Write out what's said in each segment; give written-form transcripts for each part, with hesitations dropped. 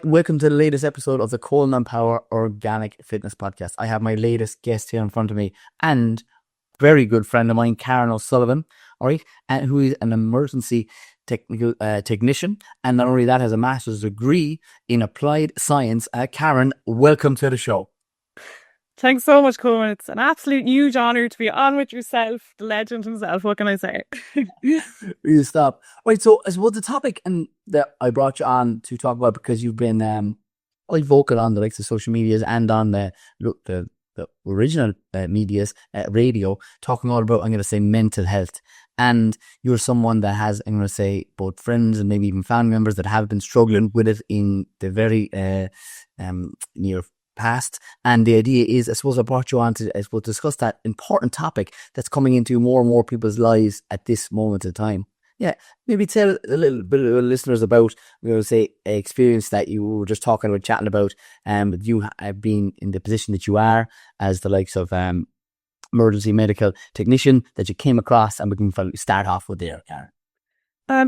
right, welcome to the latest episode of the Colon and Power Organic Fitness Podcast. I have my latest guest here in front of me and very good friend of mine, Karen O'Sullivan, all right, and who is an emergency technical technician, and not only that, has a master's degree in applied science. Karen, welcome to the show. Thanks so much, Cohen. It's an absolute huge honour to be on with yourself, the legend himself. What can I say? You stop. Right, so I suppose the topic and that I brought you on to talk about, because you've been quite vocal on the likes of social medias and on the original medias, radio, talking all about, I'm going to say, mental health. And you're someone that has, I'm going to say, both friends and maybe even family members that have been struggling with it in the very near past. And the idea is, I suppose I brought you on to, I suppose, discuss that important topic that's coming into more and more people's lives at this moment in time. Yeah, maybe tell a little bit of the listeners about, we will say, an experience that you were just talking about, chatting about. You have been in the position that you are as the likes of emergency medical technician that you came across, and we can start off with there, Karen.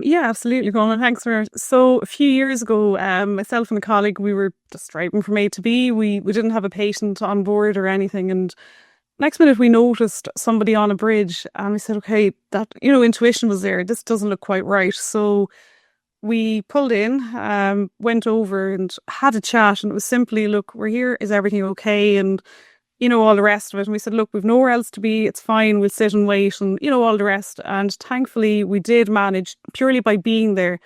Yeah, absolutely, Cohen. Thanks for it. So a few years ago, myself and a colleague, we were just driving from A to B. We didn't have a patient on board or anything, and next minute we noticed somebody on a bridge, and we said, okay, that, intuition was there. This doesn't look quite right. So we pulled in, went over and had a chat, and it was simply, look, we're here. Is everything okay? And all the rest of it. And we said, look, we've nowhere else to be. It's fine. We'll sit and wait, and, all the rest. And thankfully, we did manage, purely by being there,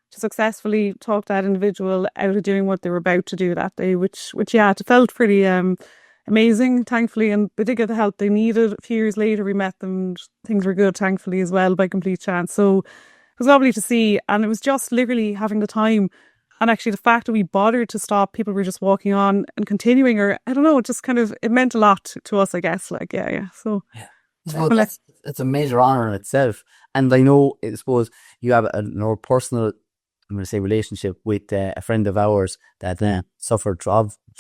to successfully talk that individual out of doing what they were about to do that day, which it felt pretty amazing, thankfully. And they did get the help they needed. A few years later, we met them, and things were good, thankfully, as well, by complete chance. So it was lovely to see. And it was just literally having the time. And actually, the fact that we bothered to stop, people were just walking on and continuing, or I don't know, it just kind of, it meant a lot to us, I guess. Like, yeah. So, well, that's a major honour in itself. And I know, I suppose, you have a more personal, I'm going to say, relationship with a friend of ours that suffered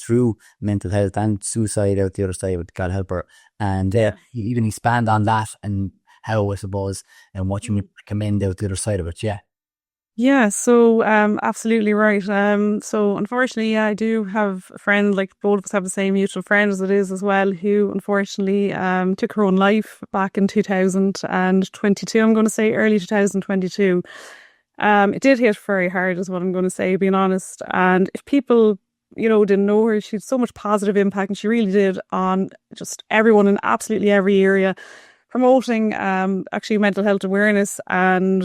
through mental health and suicide out the other side, with God help her. And you even expand on that and how, I suppose, and what you recommend out the other side of it. Yeah. Yeah, so absolutely right. So unfortunately, I do have a friend, like both of us have the same mutual friend as it is as well, who unfortunately took her own life back in 2022. I'm going to say early 2022. It did hit very hard, is what I'm going to say, being honest. And if people, didn't know her, she had so much positive impact, and she really did, on just everyone in absolutely every area. Promoting actually mental health awareness and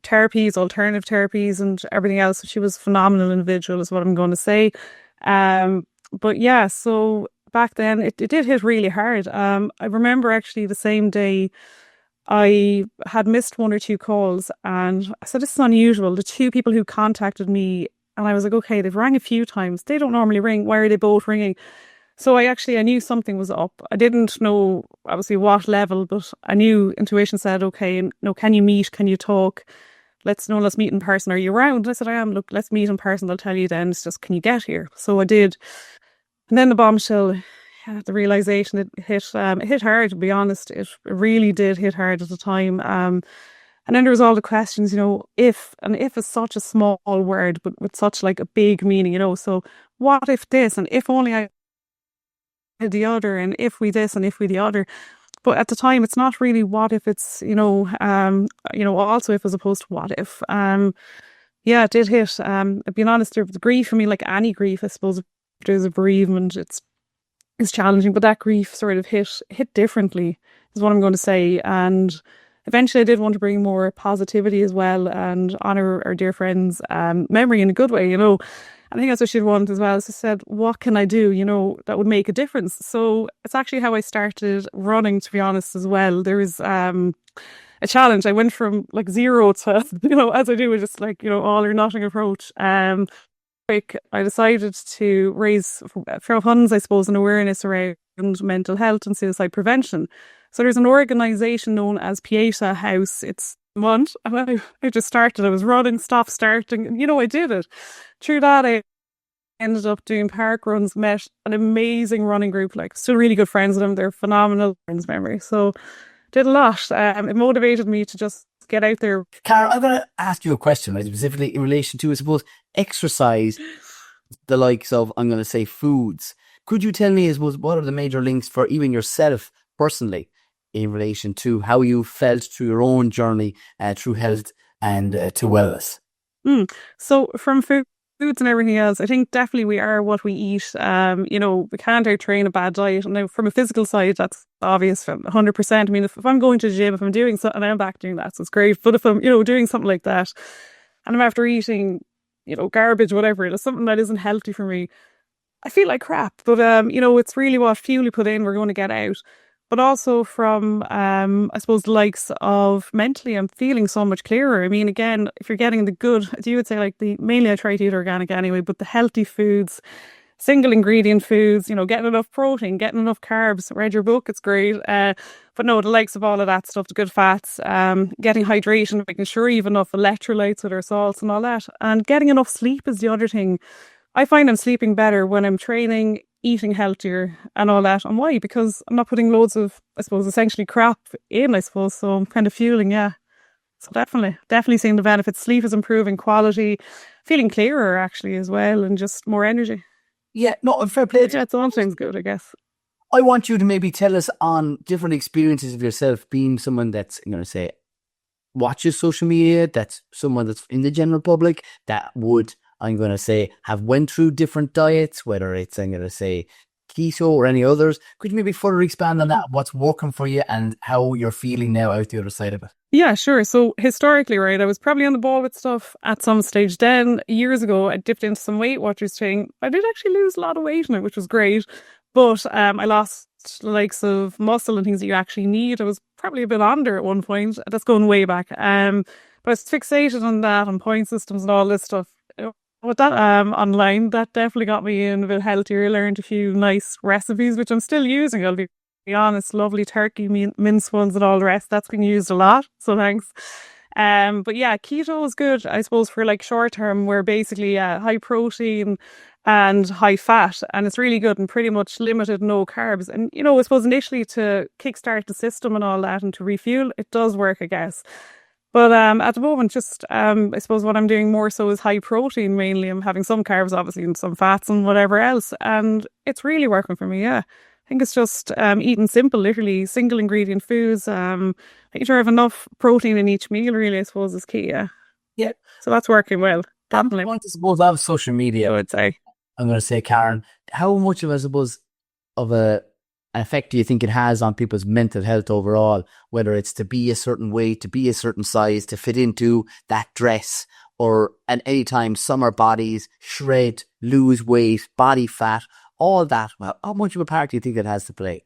therapies, alternative therapies, and everything else. So she was a phenomenal individual, is what I'm going to say. But yeah, so back then it did hit really hard. I remember actually the same day I had missed one or two calls, and I said, this is unusual. The two people who contacted me, and I was like, okay, they've rang a few times. They don't normally ring. Why are they both ringing? So I knew something was up. I didn't know, obviously, what level, but I knew intuition said, okay, no, can you meet? Can you talk? Let's meet in person. Are you around? And I said, I am. Look, let's meet in person. I'll tell you then. It's just, can you get here? So I did. And then the bombshell, the realisation, it hit hard, to be honest. It really did hit hard at the time. And then there was all the questions, if is such a small word, but with such like a big meaning, so what if this, and if only I the other, and if we this and if we the other. But at the time, it's not really what if, it's also if, as opposed to what if. It did hit. Being honest, the grief, I mean, like any grief, I suppose, if there's a bereavement, it's challenging, but that grief sort of hit differently, is what I'm going to say. And eventually I did want to bring more positivity as well, and honour our dear friend's memory in a good way, I think that's what she'd want as well. So I said, what can I do, that would make a difference? So it's actually how I started running, to be honest, as well. There was a challenge. I went from like zero to, as I do, with just like, all or nothing approach. I decided to raise funds, I suppose, and awareness around mental health and suicide prevention. So there's an organisation known as Pieta House. It's month. I just started. I was running, stopped, starting, and I did it. Through that, I ended up doing park runs, met an amazing running group, like still really good friends with them. They're phenomenal friends memory. So did a lot. It motivated me to just get out there. Cara, I'm going to ask you a question, right, specifically in relation to, I suppose, exercise the likes of, I'm going to say, foods. Could you tell me, what are the major links for even yourself personally in relation to how you felt through your own journey through health and to wellness? So from foods and everything else, I think definitely we are what we eat. We can't out train a bad diet. Now, from a physical side, that's obvious, 100%. I mean, if I'm going to the gym, if I'm doing something, I'm back doing that, so it's great. But if I'm, doing something like that, and I'm after eating, garbage, whatever it is, something that isn't healthy for me, I feel like crap. But it's really what fuel you put in, we're going to get out. But also from, I suppose, the likes of mentally, I'm feeling so much clearer. I mean, again, if you're getting the good, as you would say, like mainly I try to eat organic anyway, but the healthy foods, single ingredient foods, getting enough protein, getting enough carbs. Read your book, it's great. But no, the likes of all of that stuff, the good fats, getting hydration, making sure you have enough electrolytes with our salts and all that. And getting enough sleep is the other thing. I find I'm sleeping better when I'm training, eating healthier and all that. And why? Because I'm not putting loads of, I suppose, essentially crap in, I suppose. So I'm kind of fueling, yeah. So definitely seeing the benefits. Sleep is improving quality, feeling clearer actually as well, and just more energy. Yeah, no, fair play. Yeah, it's all things good, I guess. I want you to maybe tell us on different experiences of yourself being someone that's, I'm going to say, watches social media, that's someone that's in the general public, that would, I'm going to say, have went through different diets, whether it's, I'm going to say, keto or any others. Could you maybe further expand on that, what's working for you and how you're feeling now out the other side of it? Yeah, sure. So historically, right, I was probably on the ball with stuff at some stage. Then years ago, I dipped into some Weight Watchers thing. I did actually lose a lot of weight in it, which was great. But I lost the likes of muscle and things that you actually need. I was probably a bit under at one point. That's going way back. But I was fixated on that, on point systems and all this stuff. With that online, that definitely got me in a bit healthier. I learned a few nice recipes, which I'm still using, I'll be honest. Lovely turkey mince ones and all the rest. That's been used a lot, so thanks. But yeah, keto is good, I suppose, for like short term, where basically high protein and high fat, and it's really good and pretty much limited no carbs. And I suppose initially to kickstart the system and all that and to refuel, it does work, I guess. But at the moment, just I suppose what I'm doing more so is high protein mainly. I'm having some carbs, obviously, and some fats and whatever else, and it's really working for me. Yeah, I think it's just eating simple, literally single ingredient foods. Making sure I have enough protein in each meal. Really, I suppose is key. Yeah, Yeah. So that's working well. I Definitely. want to suppose I have social media, I would say. I'm going to say, Karen, how much of, I suppose, of an effect do you think it has on people's mental health overall, whether it's to be a certain weight, to be a certain size, to fit into that dress, or at any time summer bodies, shred, lose weight, body fat, all that? Well, how much of a part do you think it has to play?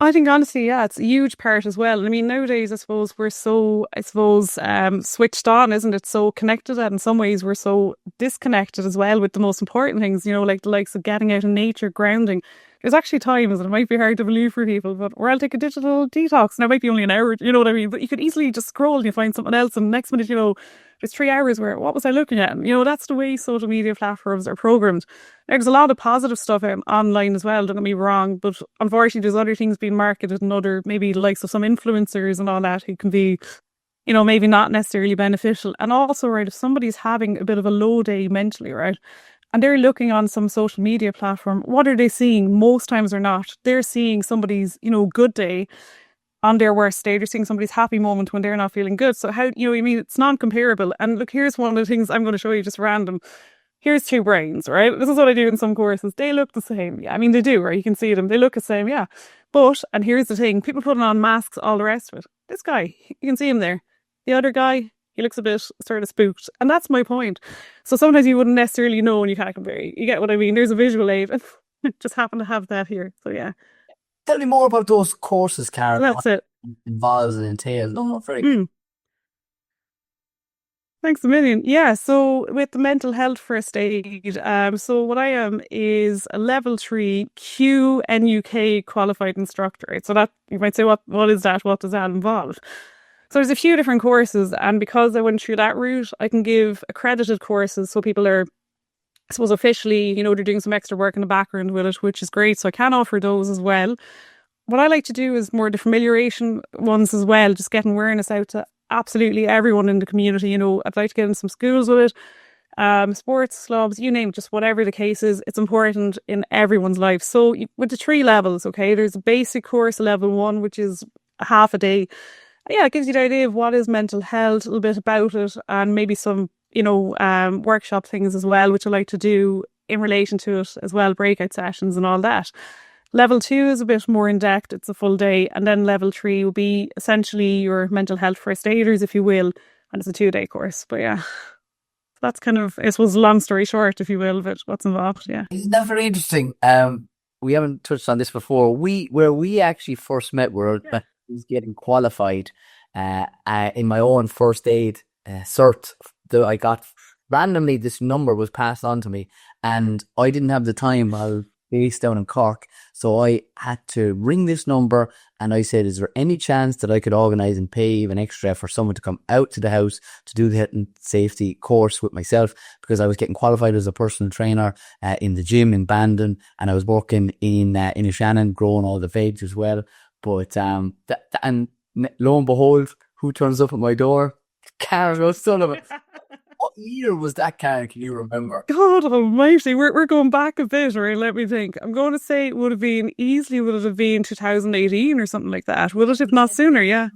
I think honestly, yeah, it's a huge part as well. And I mean, nowadays, I suppose we're so, switched on, isn't it? So connected, and in some ways we're so disconnected as well with the most important things, like the likes of getting out in nature, grounding. There's actually times, and it might be hard to believe for people, but where I'll take a digital detox. Now, it might be only an hour, you know what I mean? But you could easily just scroll and you find something else, and next minute, there's 3 hours where, what was I looking at? And, that's the way social media platforms are programmed. There's a lot of positive stuff online as well, don't get me wrong, but unfortunately there's other things being marketed and other, maybe the likes of some influencers and all that who can be, maybe not necessarily beneficial. And also, right, if somebody's having a bit of a low day mentally, right, and they're looking on some social media platform, what are they seeing? Most times they're not. They're seeing somebody's, good day on their worst day. They're seeing somebody's happy moment when they're not feeling good. So how, I mean, it's non-comparable. And look, here's one of the things I'm going to show you, just random. Here's two brains, right? This is what I do in some courses. They look the same. Yeah, I mean, they do, right? You can see them. They look the same, yeah. But, and here's the thing, people putting on masks, all the rest of it. This guy, you can see him there. The other guy, he looks a bit sort of spooked. And that's my point. So sometimes you wouldn't necessarily know when you can't compare. You get what I mean? There's a visual aid. Just happen to have that here. So yeah. Tell me more about those courses, Karen. That's it. Involves and entails. No, not very. Thanks a million. Yeah, so with the mental health first aid, so what I am is a level 3 QNUK qualified instructor. Right? So that you might say, what is that? What does that involve? So there's a few different courses, and because I went through that route, I can give accredited courses. So people are, I suppose, officially, they're doing some extra work in the background with it, which is great. So I can offer those as well. What I like to do is more the familiarization ones as well, just getting awareness out to absolutely everyone in the community. I'd like to get in some schools with it. Sports clubs, you name it, just whatever the case is, it's important in everyone's life. So with the three levels, okay, there's a basic course, level one, which is a half a day. Yeah, it gives you the idea of what is mental health, a little bit about it, and maybe some, workshop things as well, which I like to do in relation to it as well, breakout sessions and all that. Level two is a bit more in depth, it's a full day. And then level three will be essentially your mental health first aiders, if you will. And it's a 2 day course. But yeah, that's kind of, I suppose, long story short, if you will, but what's involved. Yeah. Isn't that very interesting? We haven't touched on this before. Where we actually first met, were I was getting qualified in my own first aid cert. I got randomly, this number was passed on to me, and I didn't have the time. I was based down in Cork, so I had to ring this number, and I said, "Is there any chance that I could organise and pay an extra for someone to come out to the house to do the health and safety course with myself?" Because I was getting qualified as a personal trainer in the gym in Bandon, and I was working in Shannon, growing all the veg as well. But and lo and behold, who turns up at my door? Carol, son of a. What year was that, Karen? Can you remember? God almighty, we're going back a bit, right? Let me think. I'm going to say it would have been 2018 or something like that. Would it, if not sooner? Yeah.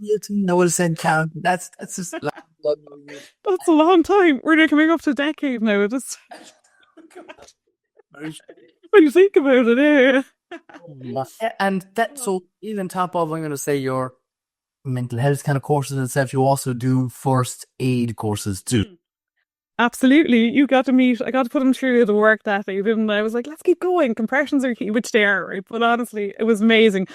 I would have said, Karen, that's just That's a long time. We're coming up to a decade now. Just when you think about it, yeah. And that, so even top of, I'm going to say, your mental health kind of courses and stuff, you also do first aid courses too. Absolutely. I got to put them through the work that day, didn't I? I was like, let's keep going. Compressions are key, which they are, right? But honestly, it was amazing.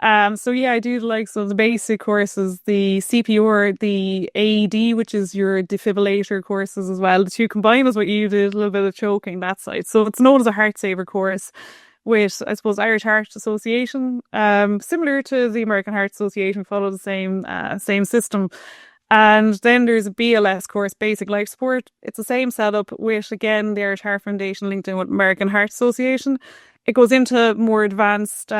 So yeah, I do the likes of the basic courses, the CPR, the AED, which is your defibrillator courses as well. The two combined is what you did, a little bit of choking, that side. So it's known as a heart saver course with, I suppose, Irish Heart Association, similar to the American Heart Association, follow the same system. And then there's a BLS course, Basic Life Support. It's the same setup with, again, the Irish Heart Foundation linked in with American Heart Association. It goes into more advanced,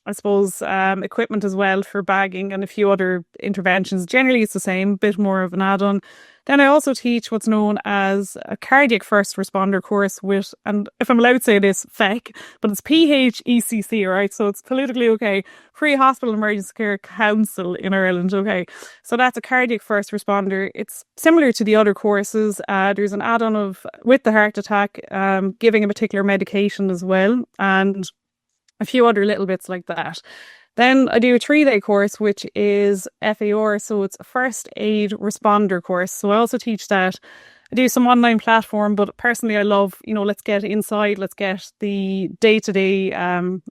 equipment as well for bagging and a few other interventions. Generally, it's the same, bit more of an add-on. Then I also teach what's known as a cardiac first responder course with, and if I'm allowed to say this, FEC, but it's PHECC, right? So it's politically okay, Pre-Hospital Emergency Care Council in Ireland, okay? So that's a cardiac first responder. It's similar to the other courses. There's an add-on of, with the heart attack, giving a particular medication as well, and a few other little bits like that. Then I do a 3-day course, which is FAR, so it's a first aid responder course. So I also teach that. I do some online platform, but personally I love, let's get inside, let's get the day-to-day on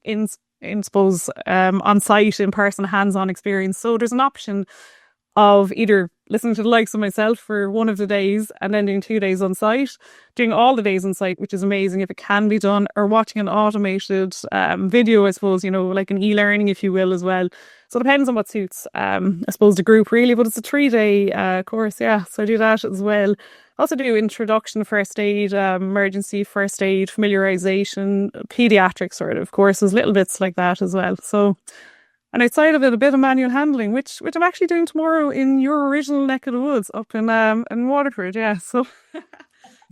site, in-person, hands-on experience. So there's an option of either listening to the likes of myself for one of the days and then doing 2 days on site, doing all the days on site, which is amazing if it can be done, or watching an automated video, I suppose, like an e-learning, if you will, as well. So it depends on what suits, I suppose, the group really, but it's a 3-day course, yeah. So I do that as well. I also do introduction first aid, emergency first aid, familiarization, pediatric sort of courses, little bits like that as well. So, and outside of it, a bit of manual handling, which I'm actually doing tomorrow in your original neck of the woods up in Waterford, yeah. So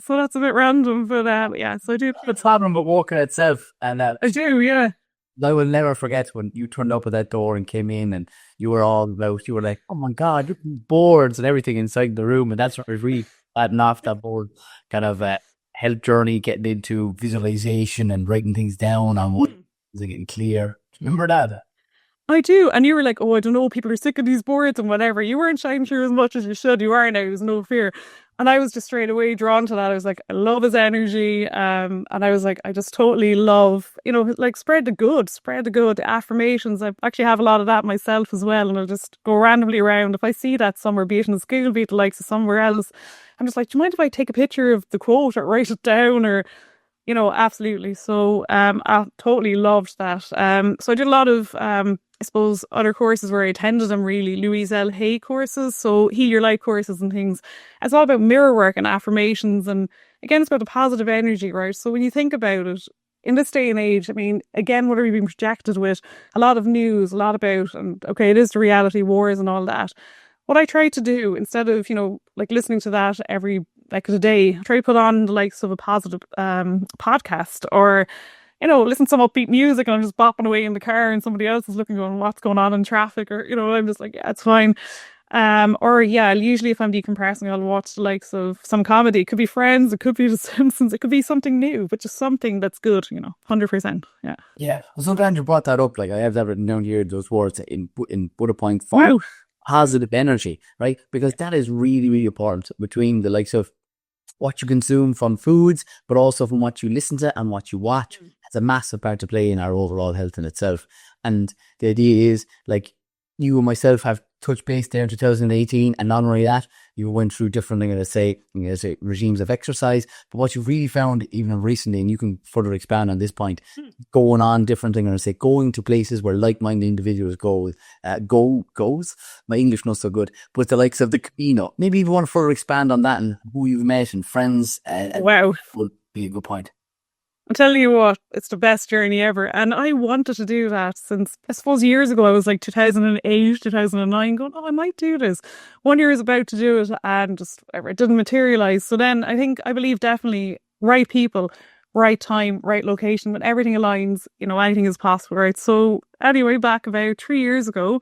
that's a bit random, but yeah. So I do. It's happening, but walking itself, and I do, yeah. I will never forget when you turned up at that door and came in, and you were all about. You were like, "Oh my God, look at the boards and everything inside the room," and that's what was really adding off that board kind of health journey, getting into visualization and writing things down on what is getting clear. Remember that? I do. And you were like, oh, I don't know, people are sick of these boards and whatever. You weren't shining through as much as you should. You are now, there's no fear. And I was just straight away drawn to that. I was like, I love his energy. And I was like, I just totally love, like spread the good affirmations. I actually have a lot of that myself as well. And I'll just go randomly around. If I see that somewhere, be it in the school, be it the likes of somewhere else, I'm just like, do you mind if I take a picture of the quote or write it down, or absolutely. So I totally loved that. So I did a lot of, I suppose, other courses where I attended them, really, Louise L. Hay courses, so Heal Your Life courses and things. It's all about mirror work and affirmations, and again, it's about the positive energy, right? So when you think about it, in this day and age, I mean, again, what are we being projected with? A lot of news, a lot about, and okay, it is the reality, wars and all that. what I try to do instead of, like listening to that every like a day, I try to put on the likes of a positive podcast, or listen to some upbeat music, and I'm just bopping away in the car and somebody else is looking going, what's going on in traffic? Or, I'm just like, yeah, it's fine. Or yeah, usually if I'm decompressing, I'll watch the likes of some comedy. It could be Friends, it could be The Simpsons, it could be something new, but just something that's good, 100%. Yeah. Yeah. I'm so glad you brought that up. Like I have that written down here, those words in bullet point form. Wow. Positive energy, right? Because that is really, really important between the likes of what you consume from foods, but also from what you listen to and what you watch. Has a massive part to play in our overall health in itself. And the idea is, like, you and myself have touched base there in 2018, and not only that, you went through different things, let's say regimes of exercise. But what you've really found, even recently, and you can further expand on this point, going on different things, and say going to places where like-minded individuals goes. My English not so good, but the likes of the Camino. Maybe if you want to further expand on that and who you've met and friends, Wow. would be a good point. I'm telling you what, it's the best journey ever. And I wanted to do that since, I suppose, years ago. I was like 2008, 2009, going, oh, I might do this. 1 year is about to do it, and just it didn't materialize. So then I believe definitely right people, right time, right location, when everything aligns, anything is possible, right? So anyway, back about 3 years ago,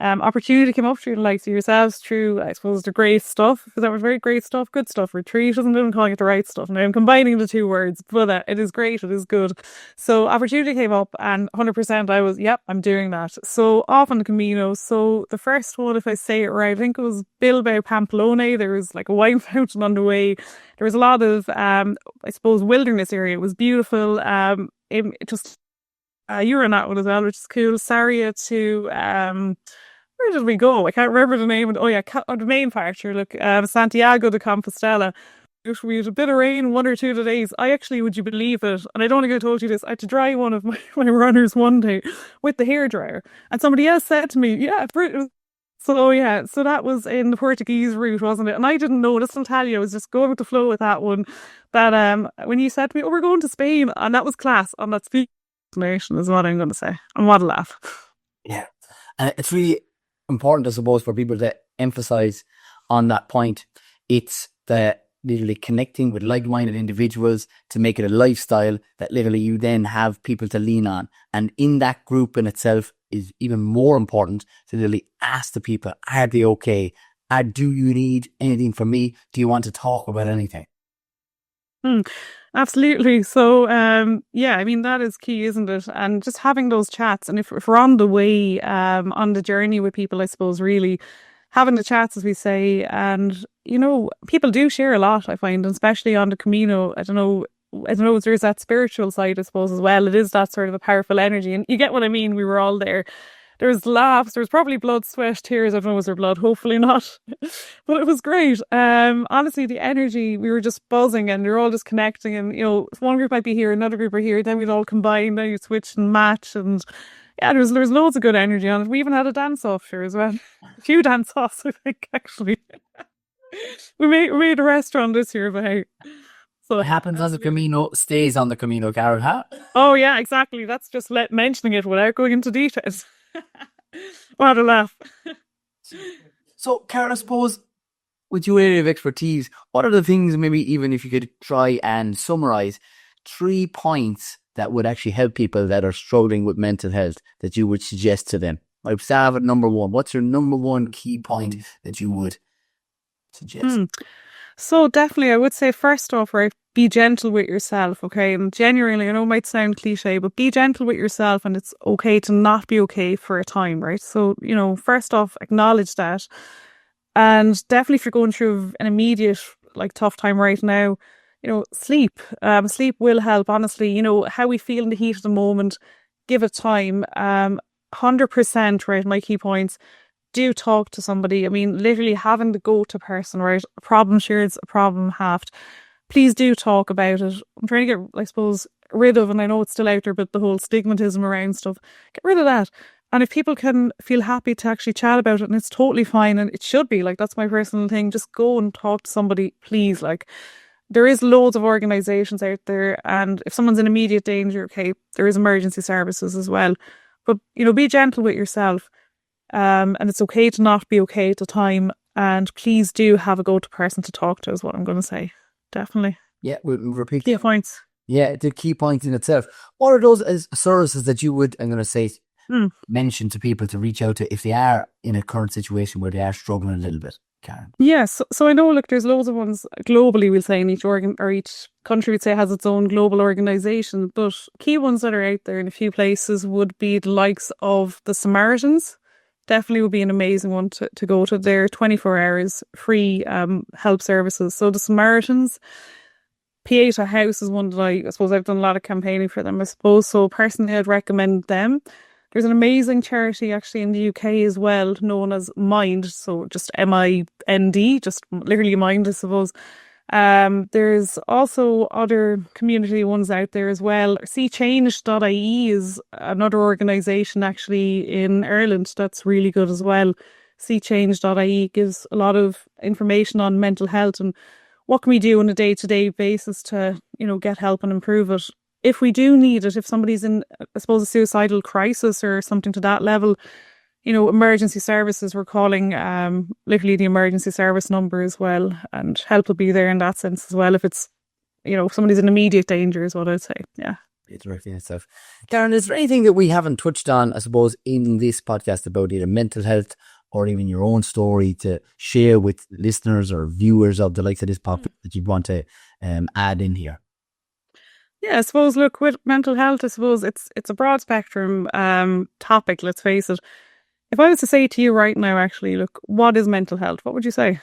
opportunity came up through the likes of yourselves, through, I suppose, the great stuff, because that was very great stuff, good stuff. Retreat isn't even calling it the right stuff. Now I'm combining the two words, but it is great, it is good. So opportunity came up, and 100% I was, yep, I'm doing that. So off on the Camino. So the first one, if I say it right, I think it was Bilbao Pamplona. There was like a wine fountain on the way. There was a lot of, I suppose, wilderness area. It was beautiful. It just, you were in that one as well, which is cool. Saria to, where did we go? I can't remember the name. Oh yeah, the main part here. Look, Santiago de Compostela. We had a bit of rain 1 or 2 of the days. I actually, would you believe it? And I don't think I told you this. I had to dry one of my runners one day with the hairdryer, and somebody else said to me, "Yeah, so yeah, so that was in the Portuguese route, wasn't it?" And I didn't know. This will tell you, I was just going with the flow with that one. That when you said to me, "Oh, we're going to Spain," and that was class on that speech explanation, is what I'm going to say. And what a laugh. Yeah. And it's really important, I suppose, for people to emphasize on that point. It's the literally connecting with like-minded individuals to make it a lifestyle that literally you then have people to lean on. And in that group in itself is even more important to literally ask the people, are they okay? Do you need anything from me? Do you want to talk about anything? Absolutely. So, yeah, I mean, that is key, isn't it? And just having those chats. And if we're on the way, on the journey with people, I suppose, really having the chats, as we say. And, people do share a lot, I find, and especially on the Camino. I don't know, there's that spiritual side, I suppose, as well. It is that sort of a powerful energy. And you get what I mean? We were all there. There was laughs, there was probably blood, sweat, tears. I don't know, was there blood? Hopefully not. But it was great. Honestly, the energy, we were just buzzing, and we were all just connecting. And, one group might be here, another group are here, then we'd all combine, then you switch and match. And yeah, there's loads of good energy on it. We even had a dance off here as well. A few dance offs, I think, actually. we made a restaurant this year, but hey. So what happens on the Camino stays on the Camino, Karen, huh? Oh yeah, exactly. That's just mentioning it without going into details. What a laugh. So, Karen, I suppose with your area of expertise, what are the things, maybe even if you could try and summarize 3 points that would actually help people that are struggling with mental health that you would suggest to them? I'd start at number 1. What's your number 1 key point that you would suggest? So definitely, I would say first off, right, be gentle with yourself, okay? And genuinely, I know it might sound cliche, but be gentle with yourself, and it's okay to not be okay for a time, right? So, first off, acknowledge that. And definitely if you're going through an immediate, tough time right now, sleep. Sleep will help, honestly. How we feel in the heat of the moment, give it time. 100%, right, my key points. Do talk to somebody. I mean, literally having the go-to person, right? A problem shared's a problem halved. Please do talk about it. I'm trying to get, I suppose, rid of, and I know it's still out there, but the whole stigmatism around stuff, get rid of that. And if people can feel happy to actually chat about it, and it's totally fine, and it should be, that's my personal thing, just go and talk to somebody, please. There is loads of organisations out there, and if someone's in immediate danger, okay, there is emergency services as well. But, be gentle with yourself. And it's okay to not be okay at the time. And please do have a go-to person to talk to, is what I'm going to say. Definitely. Yeah, we'll repeat. Key points. Yeah, the key point in itself. What are those as services that you would, I'm going to say, mention to people to reach out to if they are in a current situation where they are struggling a little bit, Karen? Yes, so I know, look, there's loads of ones globally, we'll say, in each organ or each country, we'd say, has its own global organisation. But key ones that are out there in a few places would be the likes of the Samaritans. Definitely would be an amazing one to go to. They're 24 hours free help services. So the Samaritans, Pieta House is one that I suppose I've done a lot of campaigning for them, I suppose. So personally, I'd recommend them. There's an amazing charity actually in the UK as well, known as Mind. So just MIND, just literally Mind, I suppose. There's also other community ones out there as well. SeeChange.ie is another organisation actually in Ireland that's really good as well. SeeChange.ie gives a lot of information on mental health and what can we do on a day-to-day basis to, get help and improve it. If we do need it, if somebody's in, I suppose, a suicidal crisis or something to that level, emergency services, we're calling literally the emergency service number as well, and help will be there in that sense as well if it's, somebody's in immediate danger is what I'd say. Yeah. It's right in itself. Karen, is there anything that we haven't touched on, I suppose, in this podcast about either mental health or even your own story to share with listeners or viewers of the likes of this podcast that you'd want to add in here? Yeah, I suppose, look, with mental health, I suppose it's a broad spectrum topic, let's face it. If I was to say to you right now, actually, look, what is mental health? What would you say?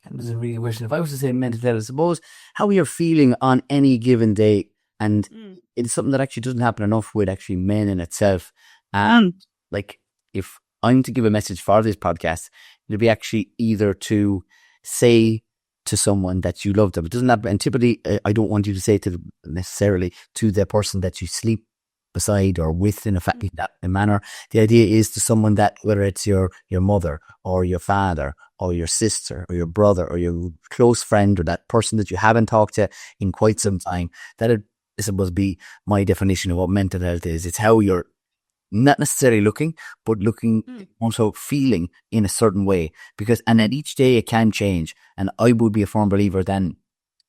That was a really good question. If I was to say mental health, I suppose how you're feeling on any given day. And it's something that actually doesn't happen enough with actually men in itself. And like, if I'm to give a message for this podcast, it'll be actually either to say to someone that you love them. It doesn't happen. And typically, I don't want you to say to them necessarily to the person that you sleep beside or with in a manner. The idea is to someone that, whether it's your mother or your father or your sister or your brother or your close friend or that person that you haven't talked to in quite some time, that is supposed to be my definition of what mental health is. It's how you're not necessarily looking, but looking, also feeling in a certain way, because, and then each day it can change. And I would be a firm believer then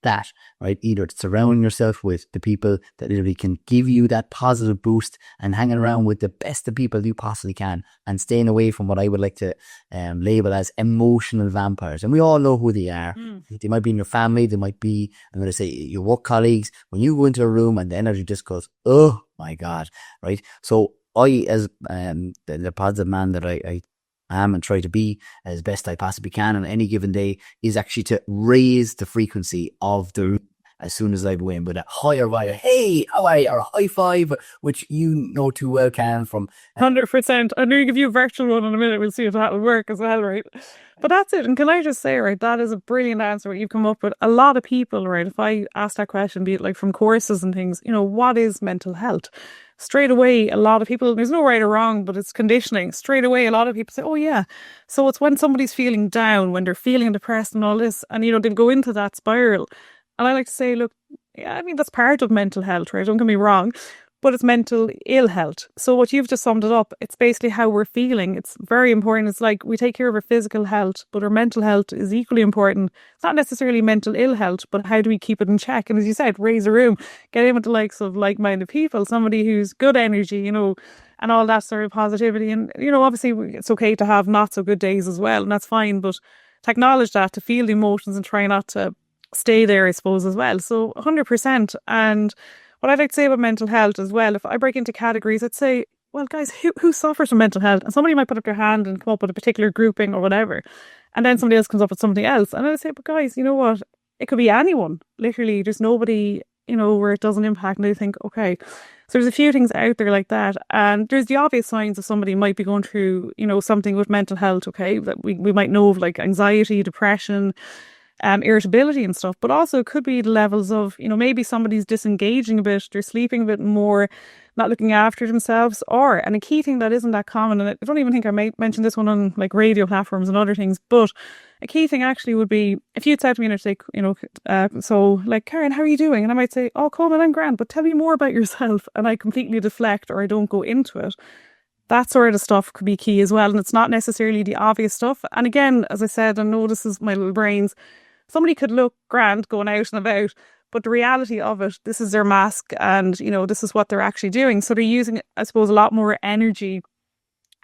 that, right? Either surrounding yourself with the people that literally can give you that positive boost and hanging around with the best of people you possibly can and staying away from what I would like to label as emotional vampires. And we all know who they are. They might be in your family. They might be, I'm going to say, your work colleagues. When you go into a room and the energy just goes, oh my God, right? So I, as the positive man that I am and try to be as best I possibly can on any given day, is actually to raise the frequency of the room as soon as I go in with a higher vibe. Hey, how are you? Or a high five, which you know too well, Can, from 100%. I'm going to give you a virtual one in a minute. We'll see if that will work as well, right? But that's it. And can I just say, right, that is a brilliant answer what you've come up with. A lot of people, right, if I ask that question, be it like from courses and things, what is mental health? Straight away, a lot of people, there's no right or wrong, but it's conditioning. Straight away, a lot of people say, oh yeah. So it's when somebody's feeling down, when they're feeling depressed and all this, and they'll go into that spiral. And I like to say, look, yeah, I mean, that's part of mental health, right? Don't get me wrong, but it's mental ill health. So what you've just summed it up, it's basically how we're feeling. It's very important. It's like we take care of our physical health, but our mental health is equally important. It's not necessarily mental ill health, but how do we keep it in check? And as you said, raise a room, get in with the likes of like-minded people, somebody who's good energy, and all that sort of positivity. And, obviously it's okay to have not so good days as well, and that's fine, but to acknowledge that, to feel the emotions and try not to stay there, I suppose, as well. So 100%. And what I'd like to say about mental health as well, if I break into categories, I'd say, well, guys, who suffers from mental health? And somebody might put up their hand and come up with a particular grouping or whatever. And then somebody else comes up with something else. And I'd say, but guys, you know what? It could be anyone. Literally, there's nobody, where it doesn't impact. And I think, okay, so there's a few things out there like that. And there's the obvious signs of somebody might be going through, something with mental health, okay, that we might know of, like anxiety, depression, irritability and stuff, but also it could be the levels of, maybe somebody's disengaging a bit, they're sleeping a bit more, not looking after themselves, and a key thing that isn't that common, and I don't even think I might mention this one on like radio platforms and other things, but a key thing actually would be, if you'd said to me, and I'd say, so like, Karen, how are you doing? And I might say, oh, Coleman, I'm grand, but tell me more about yourself. And I completely deflect or I don't go into it. that sort of stuff could be key as well. And it's not necessarily the obvious stuff. And again, as I said, I know this is my little brains, somebody could look grand going out and about, but the reality of it, this is their mask and, this is what they're actually doing. So they're using, I suppose, a lot more energy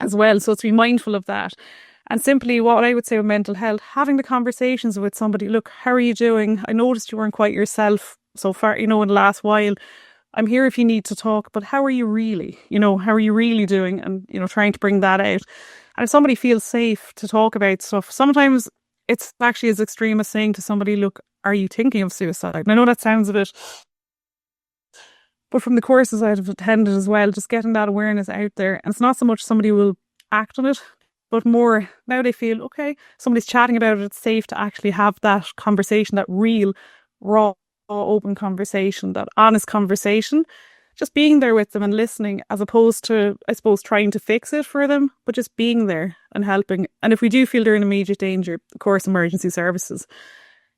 as well. So it's to be mindful of that. And simply what I would say with mental health, having the conversations with somebody, look, how are you doing? I noticed you weren't quite yourself so far, in the last while. I'm here if you need to talk, but how are you really? How are you really doing? And, trying to bring that out. And if somebody feels safe to talk about stuff, sometimes it's actually as extreme as saying to somebody, look, are you thinking of suicide? And I know that sounds a bit, but from the courses I've attended as well, just getting that awareness out there. And it's not so much somebody will act on it, but more now they feel, okay, somebody's chatting about it. It's safe to actually have that conversation, that real, raw, open conversation, that honest conversation. Just being there with them and listening, as opposed to, I suppose, trying to fix it for them, but just being there and helping. And if we do feel they're in immediate danger, of course, emergency services.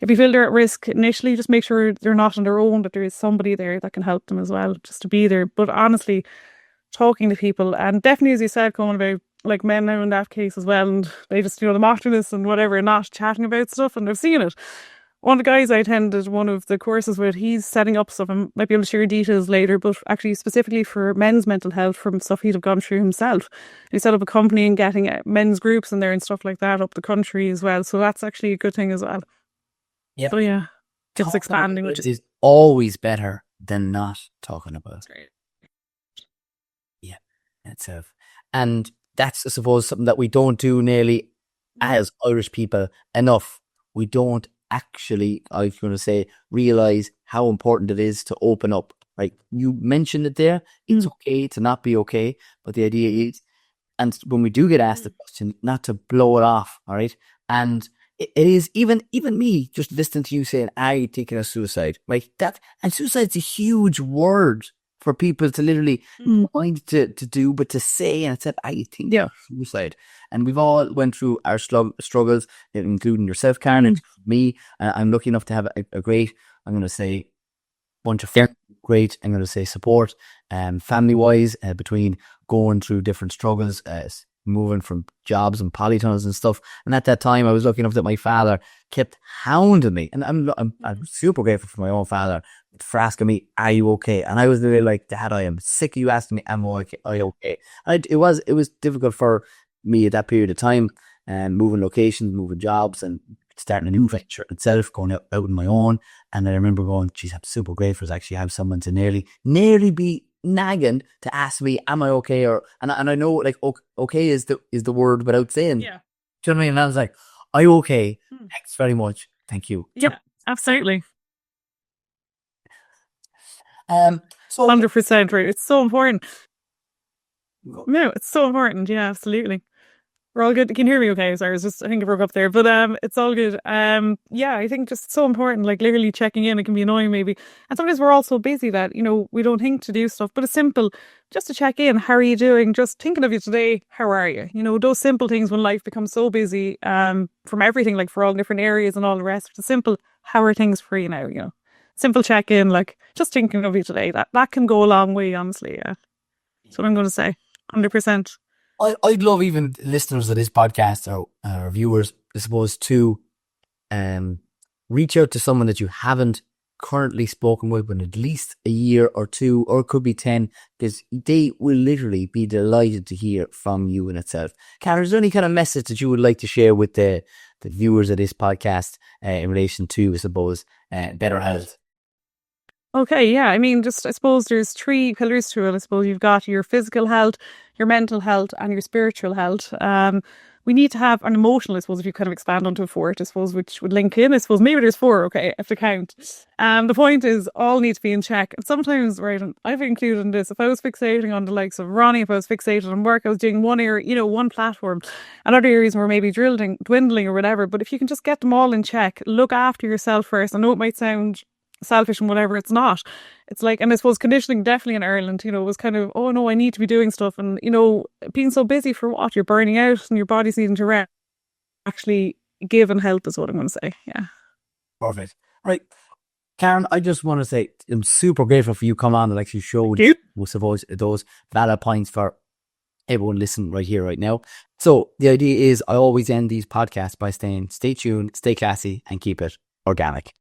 If you feel they're at risk initially, just make sure they're not on their own, that there is somebody there that can help them as well, just to be there. But honestly, talking to people, and definitely, as you said, coming about like men now in that case as well, and they just, the mockness and whatever, not chatting about stuff, and I've seen it. One of the guys I attended one of the courses with, he's setting up stuff, and might be able to share details later, but actually specifically for men's mental health from stuff he'd have gone through himself. He set up a company and getting men's groups in there and stuff like that up the country as well. So that's actually a good thing as well. Yeah. So yeah, just expanding, which is always better than not talking about. That's great. Yeah, that's it. And that's, I suppose, something that we don't do nearly as Irish people enough. We don't actually, I was going to say, realize how important it is to open up. Right? You mentioned it there. It's okay to not be okay, but the idea is, and when we do get asked the question, not to blow it off. All right, and it is even me just listening to you saying, "Are you thinking of suicide?" Right? That, and suicide's a huge word for people to literally mind to do, but to say, and it said, "Are you thinking of suicide?" And we've all went through our struggles, including yourself, Karen, and me. I'm lucky enough to have a great, I'm going to say, bunch of great, I'm going to say, support, family-wise, between going through different struggles, moving from jobs and polytunnels and stuff. And at that time, I was lucky enough that my father kept hounding me. And I'm super grateful for my own father for asking me, "Are you okay?" And I was really like, "Dad, I am sick of you asking me, am I okay? Are you okay?" And it was difficult for me at that period of time, moving locations, moving jobs, and starting a new venture itself, going out on my own. And I remember going, "Geez, I'm super grateful to actually have someone to nearly be nagging to ask me, am I okay?" Or and I know, like, okay is the word without saying. Yeah. Do you know what I mean? And I was like, "Are you okay? Thanks very much. Thank you." Yeah, absolutely. So 100% right. It's so important. No, it's so important. Yeah, absolutely. We're all good. Can you hear me okay? Sorry, I think I broke up there, but it's all good. Yeah, I think just so important, like literally checking in. It can be annoying maybe. And sometimes we're all so busy that, we don't think to do stuff, but it's simple just to check in. How are you doing? Just thinking of you today. How are you? Those simple things when life becomes so busy, from everything, like for all different areas and all the rest. It's simple. How are things for you now? Simple check in, like just thinking of you today. That can go a long way, honestly. Yeah. That's what I'm going to say. 100%. I'd love even listeners of this podcast or viewers, I suppose, to reach out to someone that you haven't currently spoken with in at least a year or two, or it could be 10, because they will literally be delighted to hear from you in itself. Karen, is there any kind of message that you would like to share with the viewers of this podcast in relation to, I suppose, better health? Okay, yeah. I mean, I suppose there's 3 pillars to it. I suppose you've got your physical health, your mental health, and your spiritual health. We need to have an emotional, I suppose, if you kind of expand onto a 4th, I suppose, which would link in. I suppose maybe there's 4, okay, I have to count. The point is, all need to be in check. And sometimes, right, and I've included in this, if I was fixating on the likes of Ronnie, if I was fixated on work, I was doing one area, one platform, and other areas were maybe dwindling or whatever. But if you can just get them all in check, look after yourself first. I know it might sound selfish and whatever, it's not. It's like, and I suppose conditioning definitely in Ireland, was kind of, oh no, I need to be doing stuff, and being so busy for what? You're burning out and your body's needing to rest. Actually give and help is what I'm going to say. Yeah. Perfect. Right. Karen, I just want to say I'm super grateful for you coming on and actually showed, I suppose, those valid points for everyone listen right here, right now. So the idea is I always end these podcasts by saying, stay tuned, stay classy, and keep it organic.